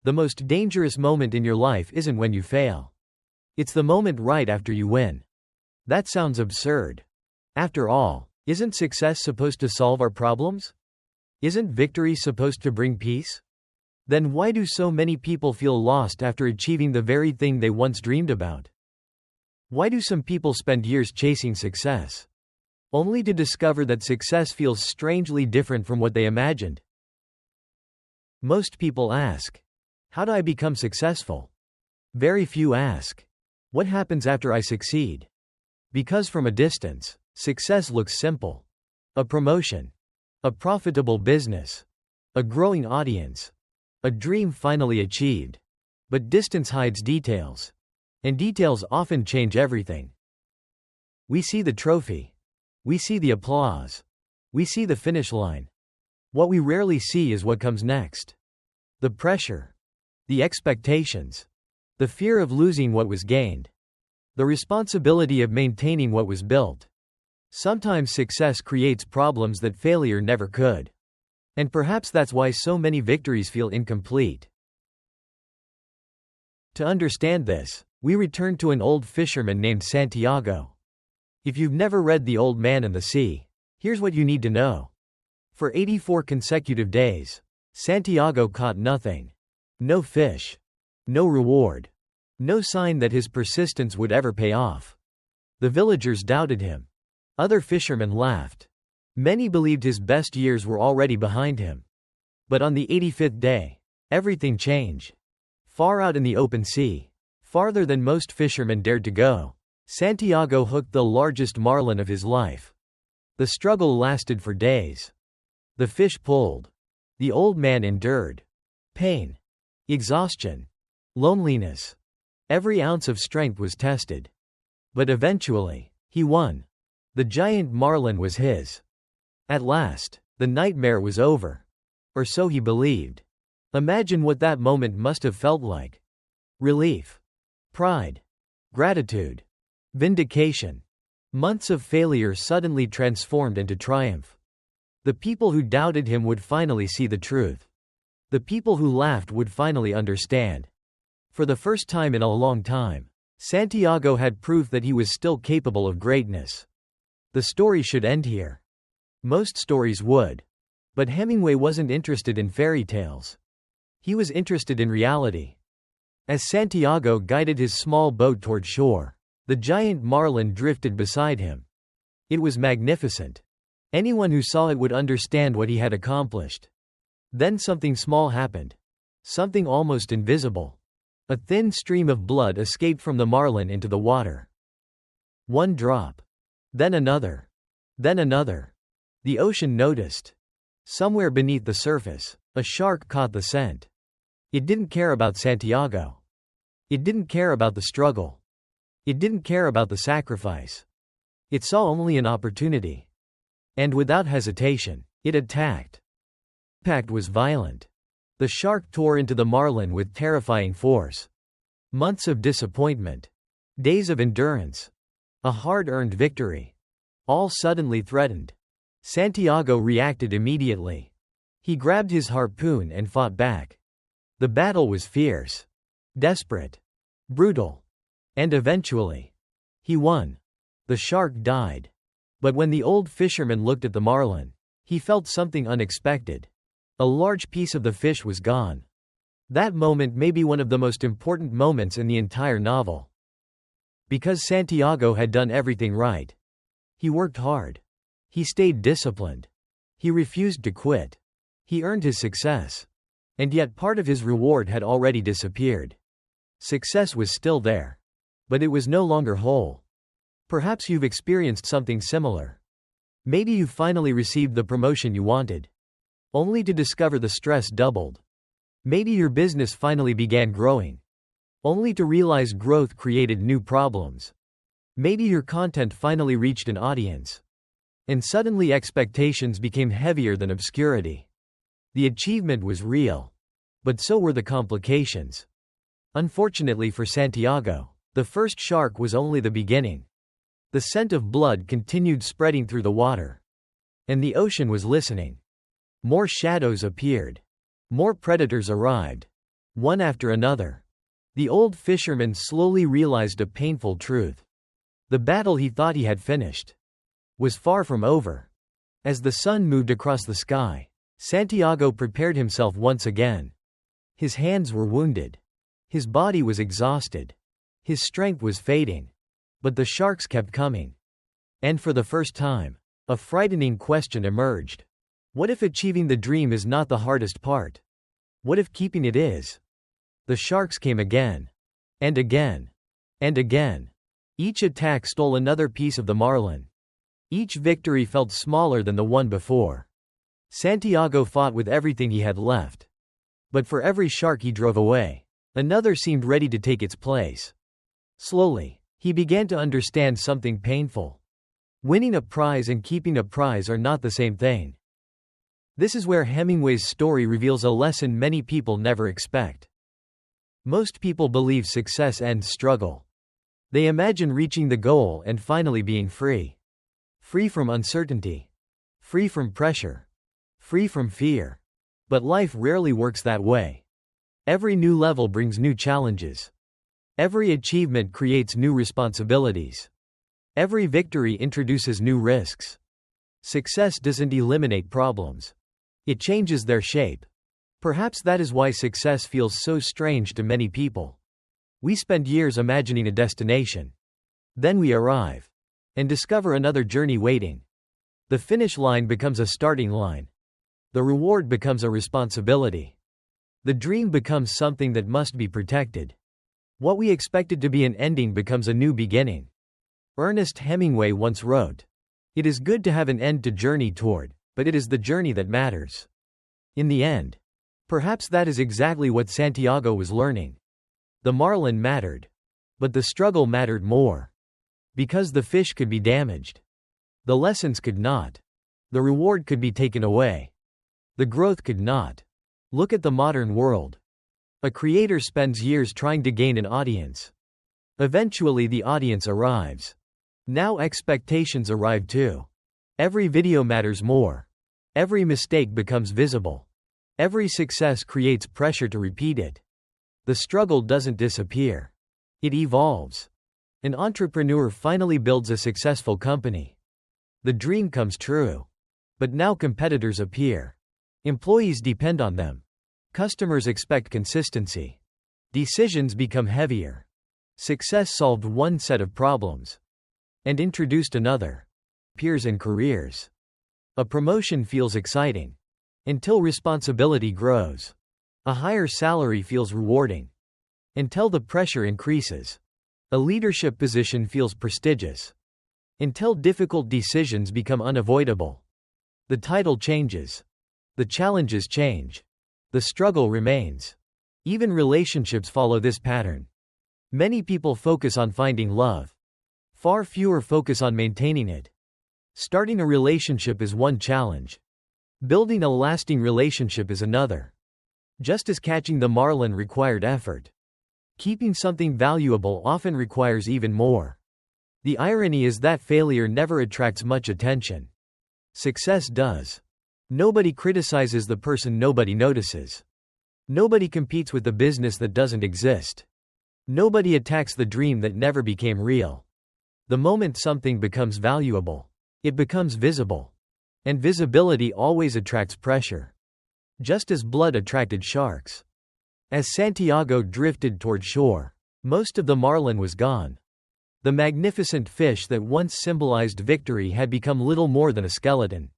The most dangerous moment in your life isn't when you fail. It's the moment right after you win. That sounds absurd. After all, isn't success supposed to solve our problems? Isn't victory supposed to bring peace? Then why do so many people feel lost after achieving the very thing they once dreamed about? Why do some people spend years chasing success, only to discover that success feels strangely different from what they imagined? Most people ask, how do I become successful? Very few ask, what happens after I succeed? Because from a distance, success looks simple. A promotion. A profitable business. A growing audience. A dream finally achieved. But distance hides details. And details often change everything. We see the trophy. We see the applause. We see the finish line. What we rarely see is what comes next. The pressure. The expectations. The fear of losing what was gained. The responsibility of maintaining what was built. Sometimes success creates problems that failure never could. And perhaps that's why so many victories feel incomplete. To understand this, we return to an old fisherman named Santiago. If you've never read The Old Man and the Sea, here's what you need to know. For 84 consecutive days, Santiago caught nothing. No fish. No reward. No sign that his persistence would ever pay off. The villagers doubted him. Other fishermen laughed. Many believed his best years were already behind him. But on the 85th day, everything changed. Far out in the open sea, farther than most fishermen dared to go, Santiago hooked the largest marlin of his life. The struggle lasted for days. The fish pulled. The old man endured. Pain. Exhaustion. Loneliness. Every ounce of strength was tested. But eventually, he won. The giant marlin was his. At last, the nightmare was over. Or so he believed. Imagine what that moment must have felt like. Relief. Pride. Gratitude. Vindication. Months of failure suddenly transformed into triumph. The people who doubted him would finally see the truth. The people who laughed would finally understand. For the first time in a long time, Santiago had proof that he was still capable of greatness. The story should end here. Most stories would. But Hemingway wasn't interested in fairy tales. He was interested in reality. As Santiago guided his small boat toward shore, the giant marlin drifted beside him. It was magnificent. Anyone who saw it would understand what he had accomplished. Then something small happened. Something almost invisible. A thin stream of blood escaped from the marlin into the water. One drop. Then another. Then another. The ocean noticed. Somewhere beneath the surface, a shark caught the scent. It didn't care about Santiago. It didn't care about the struggle. It didn't care about the sacrifice. It saw only an opportunity. And without hesitation, it attacked. The impact was violent. The shark tore into the marlin with terrifying force. Months of disappointment. Days of endurance. A hard-earned victory. All suddenly threatened. Santiago reacted immediately. He grabbed his harpoon and fought back. The battle was fierce. Desperate. Brutal. And eventually, he won. The shark died. But when the old fisherman looked at the marlin, he felt something unexpected. A large piece of the fish was gone. That moment may be one of the most important moments in the entire novel. Because Santiago had done everything right. He worked hard. He stayed disciplined. He refused to quit. He earned his success. And yet part of his reward had already disappeared. Success was still there. But it was no longer whole. Perhaps you've experienced something similar. Maybe you finally received the promotion you wanted, only to discover the stress doubled. Maybe your business finally began growing, only to realize growth created new problems. Maybe your content finally reached an audience, and suddenly expectations became heavier than obscurity. The achievement was real, but so were the complications. Unfortunately for Santiago, the first shark was only the beginning. The scent of blood continued spreading through the water. And the ocean was listening. More shadows appeared. More predators arrived. one after another. The old fisherman slowly realized a painful truth. The battle he thought he had finished was far from over. As the sun moved across the sky, Santiago prepared himself once again. His hands were wounded. His body was exhausted. His strength was fading. But the sharks kept coming. And for the first time, a frightening question emerged. What if achieving the dream is not the hardest part? What if keeping it is? The sharks came again. And again. And again. Each attack stole another piece of the marlin. Each victory felt smaller than the one before. Santiago fought with everything he had left. But for every shark he drove away, another seemed ready to take its place. Slowly, he began to understand something painful. Winning a prize and keeping a prize are not the same thing. This is where Hemingway's story reveals a lesson many people never expect. Most people believe success ends struggle. They imagine reaching the goal and finally being free. Free from uncertainty. Free from pressure. Free from fear. But life rarely works that way. Every new level brings new challenges. Every achievement creates new responsibilities. Every victory introduces new risks. Success doesn't eliminate problems. It changes their shape. Perhaps that is why success feels so strange to many people. We spend years imagining a destination. Then we arrive. And discover another journey waiting. The finish line becomes a starting line. The reward becomes a responsibility. The dream becomes something that must be protected. What we expected to be an ending becomes a new beginning. Ernest Hemingway once wrote, "It is good to have an end to journey toward, but it is the journey that matters." In the end, perhaps that is exactly what Santiago was learning. The marlin mattered. But the struggle mattered more. Because the fish could be damaged. The lessons could not. The reward could be taken away. The growth could not. Look at the modern world. A creator spends years trying to gain an audience. Eventually the audience arrives. Now expectations arrive too. Every video matters more. Every mistake becomes visible. Every success creates pressure to repeat it. The struggle doesn't disappear. It evolves. An entrepreneur finally builds a successful company. The dream comes true. But now competitors appear. Employees depend on them. Customers expect consistency. Decisions become heavier. Success solved one set of problems. And introduced another. Peers and careers. A promotion feels exciting. Until responsibility grows. A higher salary feels rewarding. Until the pressure increases. A leadership position feels prestigious. Until difficult decisions become unavoidable. The title changes. The challenges change. The struggle remains. Even relationships follow this pattern. Many people focus on finding love. Far fewer focus on maintaining it. Starting a relationship is one challenge. Building a lasting relationship is another. Just as catching the marlin required effort, keeping something valuable often requires even more. The irony is that failure never attracts much attention. Success does. Nobody criticizes the person nobody notices. Nobody competes with the business that doesn't exist. Nobody attacks the dream that never became real. The moment something becomes valuable, it becomes visible. And visibility always attracts pressure. Just as blood attracted sharks. As Santiago drifted toward shore, most of the marlin was gone. The magnificent fish that once symbolized victory had become little more than a skeleton.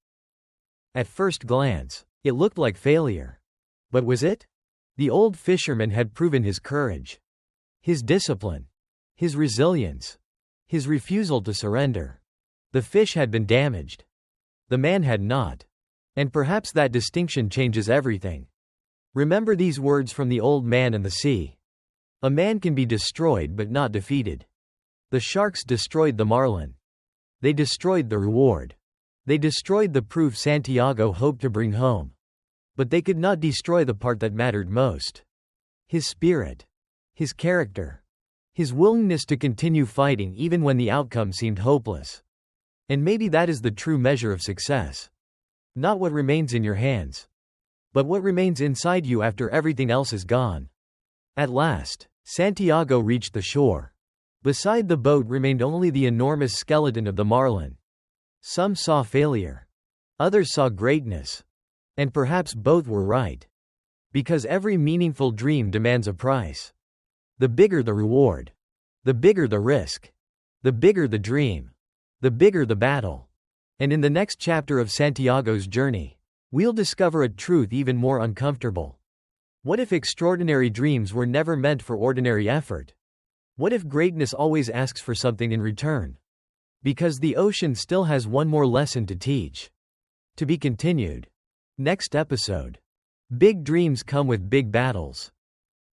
At first glance, it looked like failure. But was it? The old fisherman had proven his courage. His discipline. His resilience. His refusal to surrender. The fish had been damaged. The man had not. And perhaps that distinction changes everything. Remember these words from the old man and the sea. A man can be destroyed but not defeated. The sharks destroyed the marlin. They destroyed the reward. They destroyed the proof Santiago hoped to bring home. But they could not destroy the part that mattered most. His spirit. His character. His willingness to continue fighting even when the outcome seemed hopeless. And maybe that is the true measure of success. Not what remains in your hands, but what remains inside you after everything else is gone. At last, Santiago reached the shore. Beside the boat remained only the enormous skeleton of the marlin. Some saw failure. Others saw greatness. And perhaps both were right. Because every meaningful dream demands a price. The bigger the reward. The bigger the risk. The bigger the dream. The bigger the battle. And in the next chapter of Santiago's journey, we'll discover a truth even more uncomfortable. What if extraordinary dreams were never meant for ordinary effort? What if greatness always asks for something in return? Because the ocean still has one more lesson to teach. To be continued. Next episode. Big dreams come with big battles.